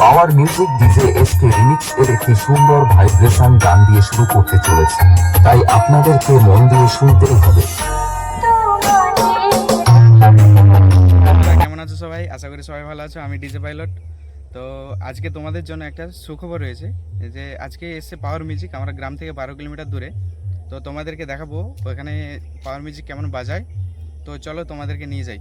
Power music DJ SK remix এর একটি সুন্দর ভাইব্রেশন গান দিয়ে শুরু করতে চলেছে, তাই আপনাদেরকে মন দিয়ে শুনতেই হবে। কেমন আছো সবাই? আশা করি সবাই ভালো আছো। আমি ডিজে পাইলট। তো আজকে তোমাদের জন্য একটা সুখবর রয়েছে যে আজকে এসছে পাওয়ার মিউজিক। আমরা গ্রাম থেকে 12 কিলোমিটার দূরে। তো তোমাদেরকে দেখাবো ওখানে পাওয়ার মিউজিক কেমন বাজায়। তো চলো তোমাদেরকে নিয়ে যাই।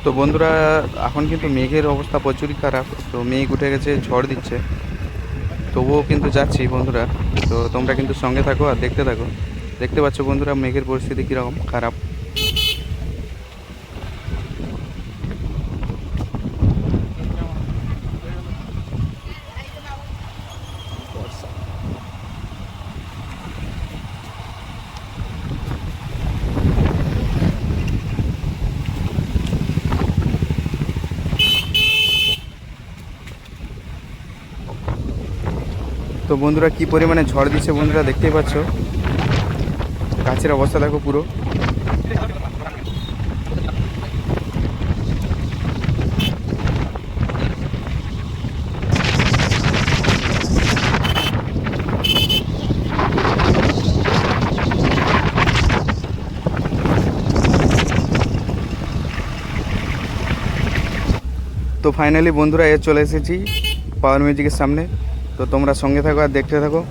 তো বন্ধুরা, এখন কিন্তু মেঘের অবস্থা প্রচুরই খারাপ। তো মেঘ উঠে গেছে, ঝড় দিচ্ছে, তবুও কিন্তু যাচ্ছি বন্ধুরা। তো তোমরা কিন্তু সঙ্গে থাকো আর দেখতে থাকো। দেখতে পাচ্ছ বন্ধুরা মেঘের পরিস্থিতি কীরকম খারাপ। তো বন্ধুরা কি পরিমাণে ঝড় দিচ্ছে বন্ধুরা দেখতেই পাচ্ছ। গাছের অবস্থা দেখো পুরো। তো ফাইনালি বন্ধুরা চলে এসেছি পাওয়ার মিউজিকের সামনে। তো তোমরা সঙ্গে থাকো আর দেখতে থাকো।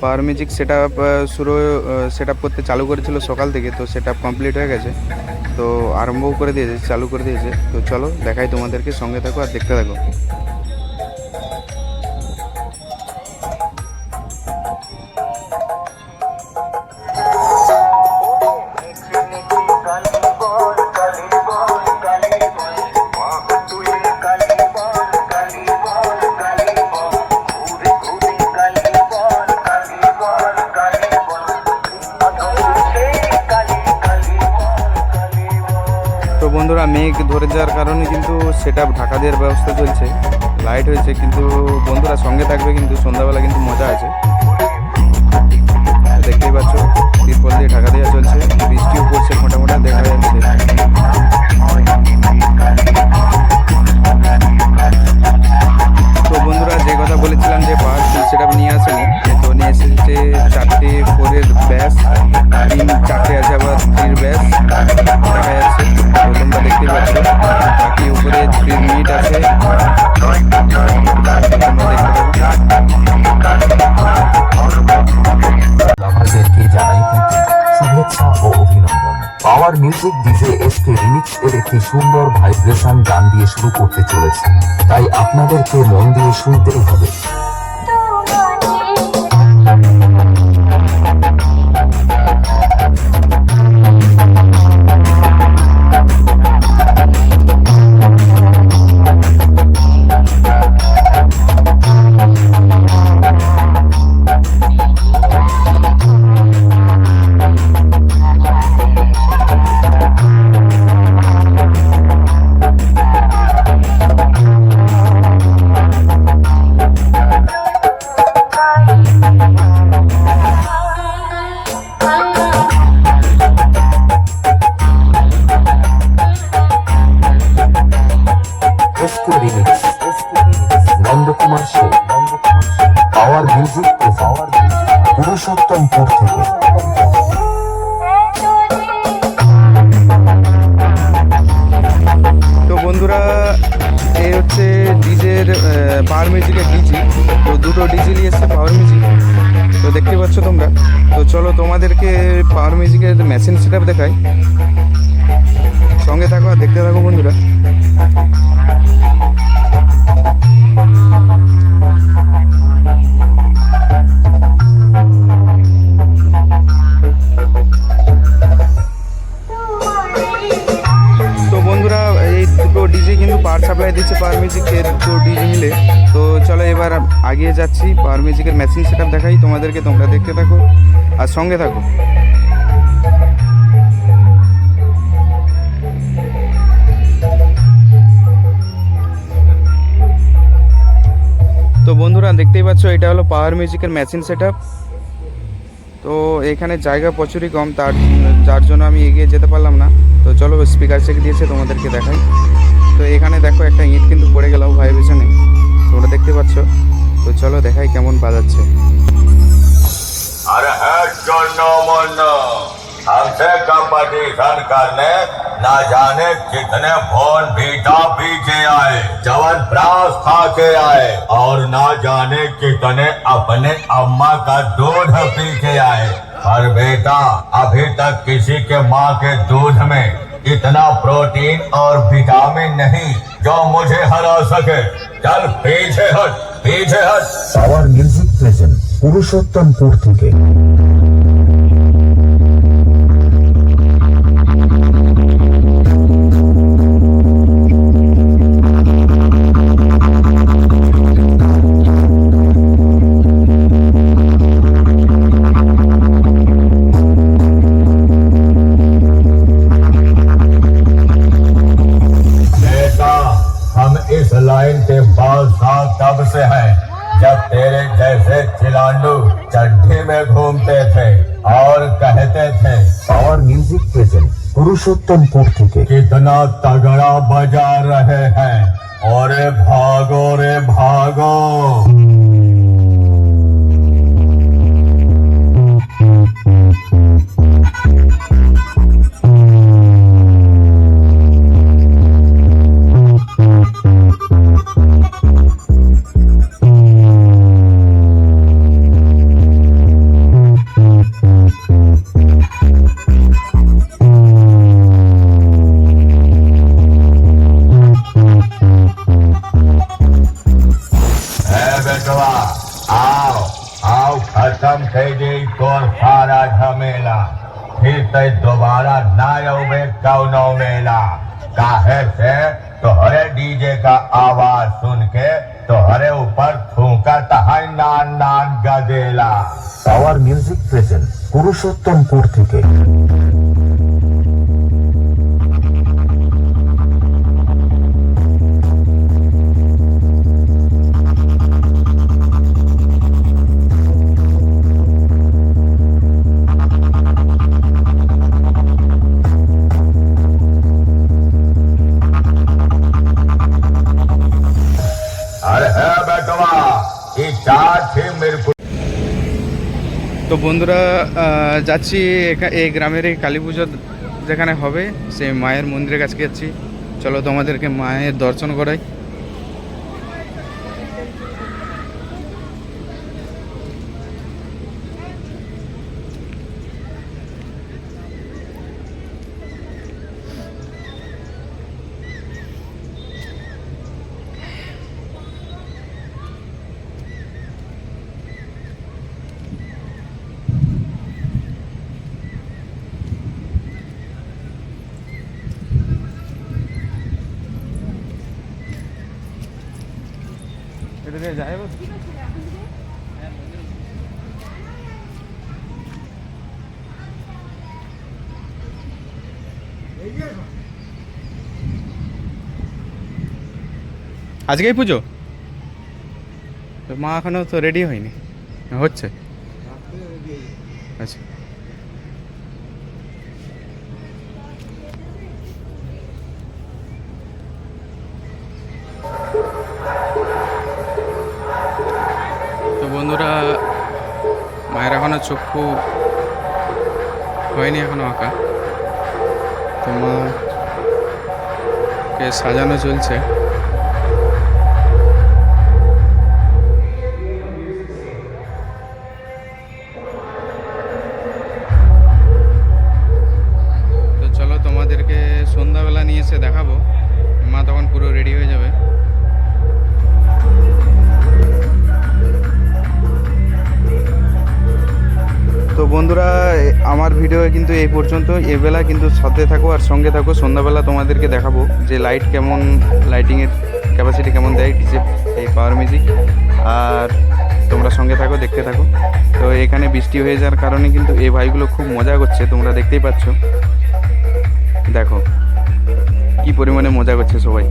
পাওয়ার মিউজিক সেট আপ করতে চালু করেছিল সকাল থেকে। তো সেট আপ কমপ্লিট হয়ে গেছে, তো আরম্ভও করে দিয়েছে, চালু করে দিয়েছে। তো চলো দেখাই তোমাদেরকে, সঙ্গে থাকো আর দেখতে থাকো। তো বন্ধুরা মেঘ ধরে যাওয়ার কারণে কিন্তু সেটা ঢাকা দেওয়ার ব্যবস্থা চলছে, লাইট হয়েছে। কিন্তু বন্ধুরা সঙ্গে থাকবে, কিন্তু সন্ধ্যাবেলা কিন্তু মজা আছে। দেখতেই পাচ্ছ তিরপল দিয়ে ঢাকা দেওয়া চলছে, বৃষ্টিও পড়ছে মোটা মোটা দেখা যাচ্ছে। তো বন্ধুরা যে কথা বলেছিলাম যে পাওয়ার সেট আপ নিয়ে আসেনি, তো নিয়ে এসেছে 4টে 4-এর ব্যাস, 4টে আছে আবার 3-এর ব্যাস দেখা যাচ্ছে। তো তোমরা দেখতেই পাচ্ছ, বাকি উপরে 3 মিনিট আছে। আমাদেরকে জানাই কিন্তু শুভেচ্ছা ও অভিনন্দন। Power music DJ SK remix এর একটি সুন্দর ভাইব্রেশন গান দিয়ে শুরু করতে চলেছে, তাই আপনাদেরকে মন দিয়ে শুনতেই হবে। Nandakumar show, power music Purushottampur থেকে। তো বন্ধুরা এই হচ্ছে ডিজের পাওয়ার মিউজিকের ডিজি। তো 2টো ডিজি নিয়ে এসছে পাওয়ার মিউজিক, তো দেখতে পাচ্ছ তোমরা। তো চলো তোমাদেরকে পাওয়ার মিউজিকের মেশিন সেট আপ দেখাই, সঙ্গে থাকো আর দেখতে থাকো বন্ধুরা। তো বন্ধুরা এই 2টো ডিজি কিন্তু পাওয়ার সাপ্লাই দিচ্ছে পাওয়ার মিউজিকের 2টো ডিজি মিলে। তো চলো এবার আগিয়ে যাচ্ছি, পাওয়ার মিউজিকের মেশিন সেট আপ দেখাই তোমাদেরকে। তোমরা দেখতে থাকো আর সঙ্গে থাকো। তো বন্ধুরা দেখতেই পাচ্ছ, এটা হলো পাওয়ার মিউজিকের মেশিন সেটআপ। তো এখানে জায়গা প্রচুরই কম, যার জন্য আমি এগিয়ে যেতে পারলাম না। তো চলো স্পিকার চেক দিয়েছে তোমাদেরকে দেখাই। তো এখানে দেখো একটা ইট কিন্তু পড়ে গেল ভাইব্রেশনে, তোমরা দেখতে পাচ্ছ। তো চলো দেখাই কেমন বাজাচ্ছে। अरे है चुन्नो मुन्नो, हमसे कंपटीशन करने न जाने कितने फोन बीटा पीछे आए, जवन ब्रास खा के आए और न जाने कितने अपने अम्मा का दूध पी के आए। पर बेटा अभी तक किसी के माँ के दूध में इतना प्रोटीन और विटामिन नहीं जो मुझे हरा सके। चल पीछे हट, पीछे हट। পাওয়ার মিউজিক প্রেজেন্ট পুরুষোত্তমপুর থেকে। बेटा हम इस लाइन के बादशाह तब से हैं जब तेरे जैसे चिलांडू चड्ढी में घूमते थे और कहते थे পাওয়ার মিউজিক প্রেজেন্ট পুরুষোত্তমপুর থেকে। कितना तगड़ा बजा रहे हैं, और भागो रे भागो। बेटवा आओ आओ, खत्म थे गई तोर सारा झमेला। फिर ते दोबारा ना आवे कौनो मेला। काहे से तोहरे डीजे का आवाज सुन के तोहरे ऊपर थूका तहाई नान नान गदेला। পাওয়ার মিউজিক প্রেজেন্ট পুরুষোত্তমপুর থেকে। अरे है बेटवा ये चार थी मेरे को। তো বন্ধুরা যাচ্ছি এই গ্রামের এই কালী পুজো যেখানে হবে সেই মায়ের মন্দিরের কাছে যাচ্ছি। চলো তোমাদেরকে মায়ের দর্শন করাই। আজকেই পুজো? তো মা এখনো তো রেডি হয়নি, হচ্ছে? আচ্ছা তো বন্ধুরা মায়ের এখনো চক্ষু হয়নি, এখনো আঁকা। তো মাকে সাজানো চলছে। তো চলো তোমাদেরকে সন্ধ্যাবেলা নিয়ে এসে দেখাবো, মা তখন পুরো রেডি হয়ে যাবে। তো বন্ধুরা আমার ভিডিও কিন্তু এই পর্যন্ত। এবেলা কিন্তু সাথে থাকো আর সঙ্গে থাকো। সন্ধ্যাবেলা তোমাদেরকে দেখাবো যে লাইট কেমন, লাইটিংয়ের ক্যাপাসিটি কেমন দেয় ডিজে এই পাওয়ার মিউজিক। আর তোমরা সঙ্গে থাকো, দেখতে থাকো। তো এখানে বৃষ্টি হয়ে যাওয়ার কারণে কিন্তু এই ভাইগুলো খুব মজা করছে, তোমরা দেখতেই পাচ্ছ। দেখো কি পরিমাণে মজা করছে সবাই।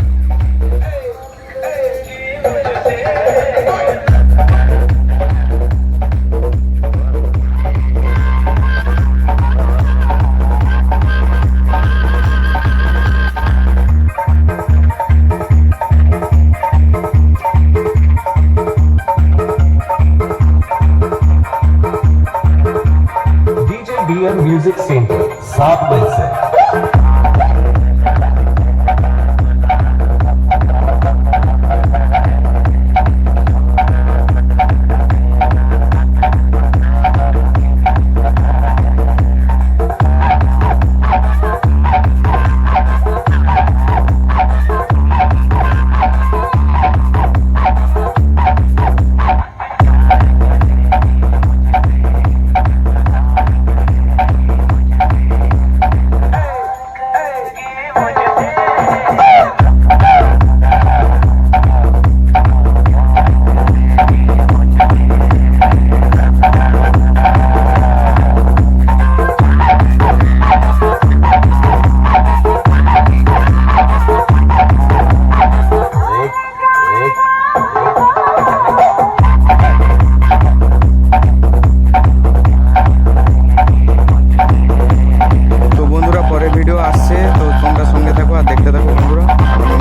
আর দেখতে থাকো বন্ধুরা।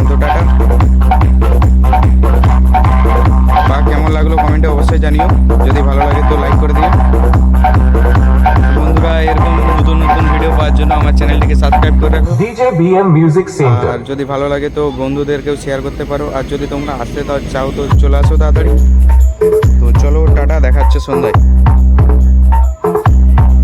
তো টাটা। বা কেমন লাগলো কমেন্টে অবশ্যই জানিও, যদি ভালো লাগে তো লাইক করে দিও বন্ধুরা। এরকম নতুন নতুন ভিডিও পাওয়ার জন্য আমার চ্যানেলটিকে সাবস্ক্রাইব করে রাখো। DJ BM Music Center. আর যদি ভালো লাগে তো বন্ধুদেরকেও শেয়ার করতে পারো। আর যদি তোমরা আসতে চাও তো চলে আসো তাড়াতাড়ি। তো চলো টাটা, দেখা হচ্ছে সন্ধ্যায়।